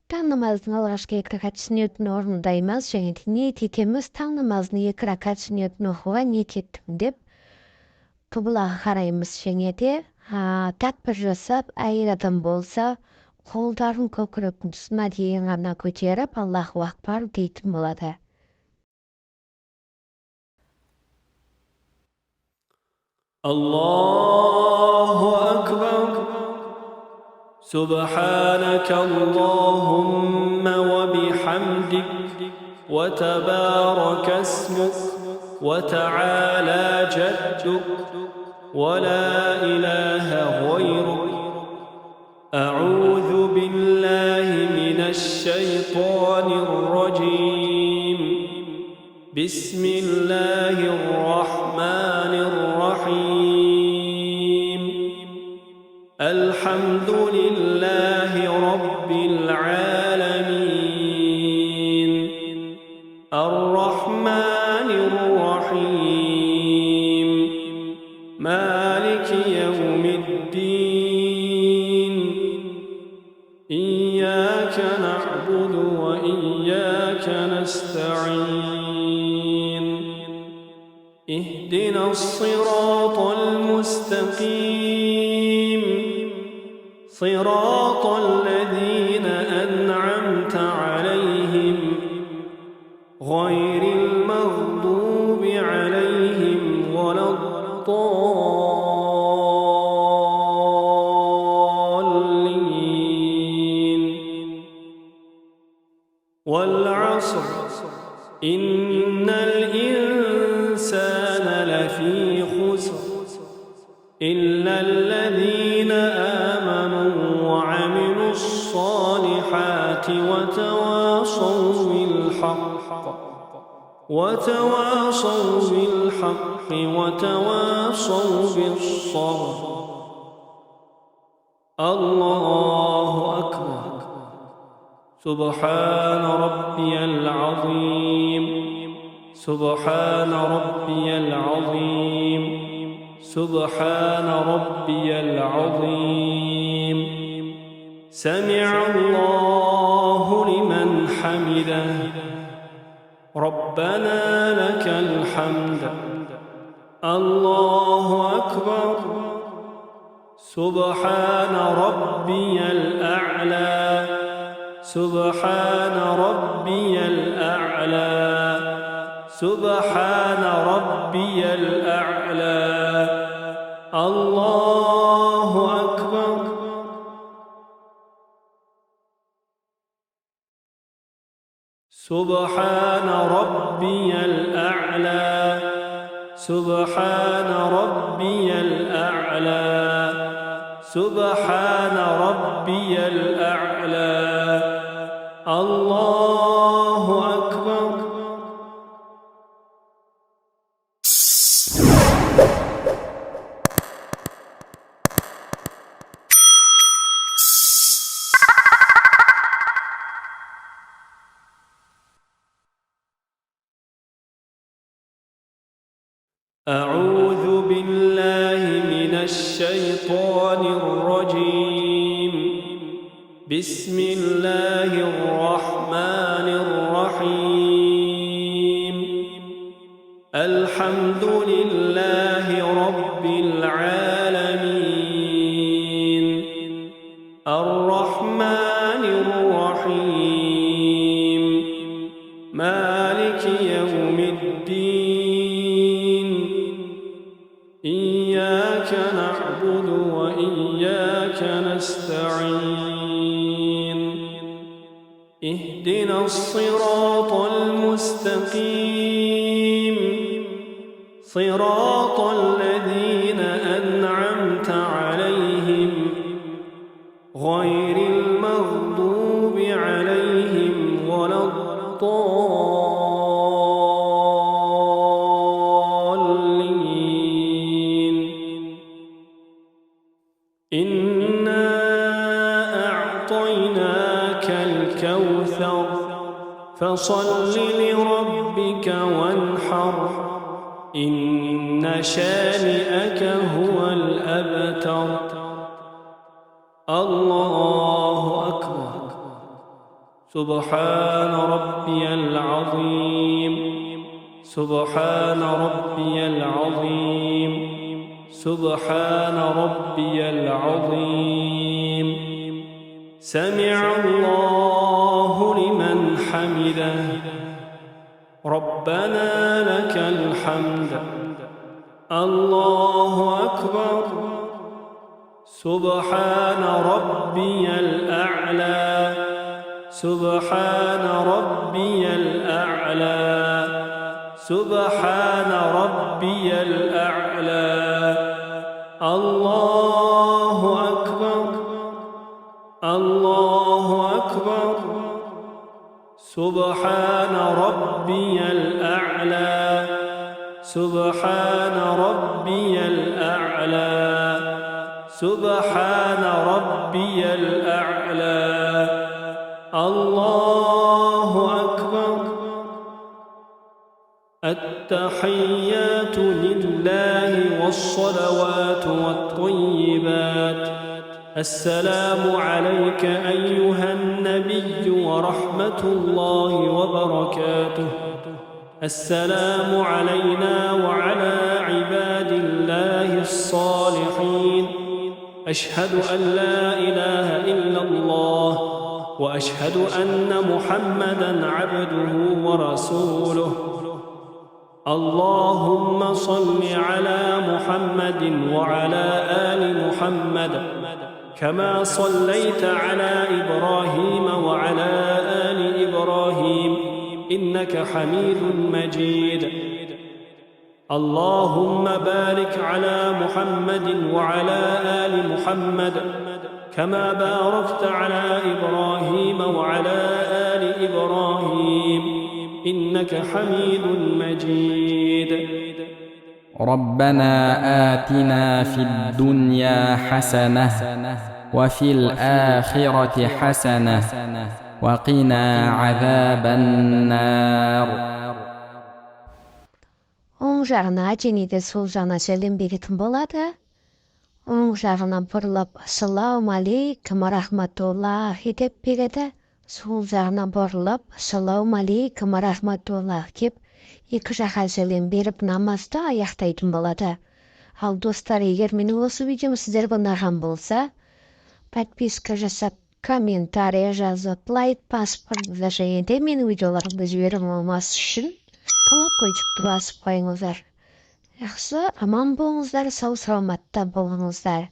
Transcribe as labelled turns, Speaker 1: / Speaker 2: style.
Speaker 1: Таң намазын алғашқы 2 ракат сүннетін орындаймыз, және де ниет етеміз. Таң намазын 2 ракат сүннетін оқуға ниет еттім деп қыбылаға қараймыз. Және де тәкбір жасап, әйел адам болса, қолдарын көкіректің тұсына дейін ғана көтеріп, Аллаху акбар дейтін болады.
Speaker 2: Аллаху акбар. سبحانك اللهم وبحمدك وتبارك اسمك وتعالى جدك ولا إله غيرك. أعوذ بالله من الشيطان الرجيم. بسم الله الرحمن الرحيم. الحمد لله رب العالمين. الرحمن الرحيم. مالك يوم الدين. إياك نعبد وإياك نستعين. اهدنا الصراط المستقيم. صراط الذين أنعمت عليهم غير المغضوب عليهم ولا الضالين. والعصر إن الإنسان لفي خسر إلا الذين آمنوا وعملوا الصالحات وتواصوا بالحق وتواصوا بالصبر. الله أكبر. سبحان ربي العظيم. سبحان ربي العظيم. سبحان ربي العظيم. سمع الله لمن حمده. ربنا لك الحمد. الله أكبر. سبحان ربي الأعلى. سبحان ربي الأعلى. سبحان ربي الأعلى. الله أكبر. سبحان ربي الأعلى. سبحان ربي الأعلى. سبحان ربي الأعلى. الله أكبر. أعوذ بالله من الشيطان الرجيم. بسم الله الرحمن الرحيم. الحمد لله رب العالمين. الرحمن الرحيم. مالك يوم الدين. إياك نعبد وإياك نستعين. اهدنا الصراط المستقيم. صراط الذين أنعمت عليهم غير المغضوب عليهم ولا الضالين. إنا أعطيناك الكوثر فصل لربك وانحر. إن شانئك هو الأبتر. الله أكبر. سبحان ربي العظيم سبحان ربي العظيم سبحان ربي العظيم سمع الله لمن حمده ربنا لك الحمد الله أكبر سبحان ربي الأعلى سبحان ربي الأعلى سبحان ربي الأعلى الله أكبر الله أكبر سبحان ربي الأعلى سبحان ربي الأعلى سبحان ربي الأعلى الله أكبر التحيات لله والصلوات والطيبات السلام عليك أيها النبي ورحمة الله وبركاته السلام علينا وعلى عباد الله الصالحين أشهد أن لا إله إلا الله وأشهد أن محمدًا عبده ورسوله اللهم صل على محمد وعلى آل محمد كما صليت على إبراهيم وعلى آل إبراهيم إنك حميد مجيد اللهم بارك على محمد وعلى آل محمد كما باركت على إبراهيم وعلى آل إبراهيم إنك حميد مجيد
Speaker 3: ربنا آتنا في الدنيا حسنة وفي الآخرة حسنة وقنا عذاب النار.
Speaker 1: Оң жағына және де сол жағына сәлем беретін болады. Оң жағынан бұрылып, ассалауму алейкум рахматуллахи деп береді. Сол жағынан бұрылып, ассалауму алейкум рахматуллахи деп екі жаққа сәлем беріп намазды аяқтайтын болады. Ал достар, егер менің осы видеом сіздерге ұнаған болса, подписка жасап, комментарий жазып, лайк басып, және де менің видеоларымды жіберіп алмас үшін колокольчикті басып қойыңыздар. Жақсы, аман болыңыздар, сау саламатта болыңыздар.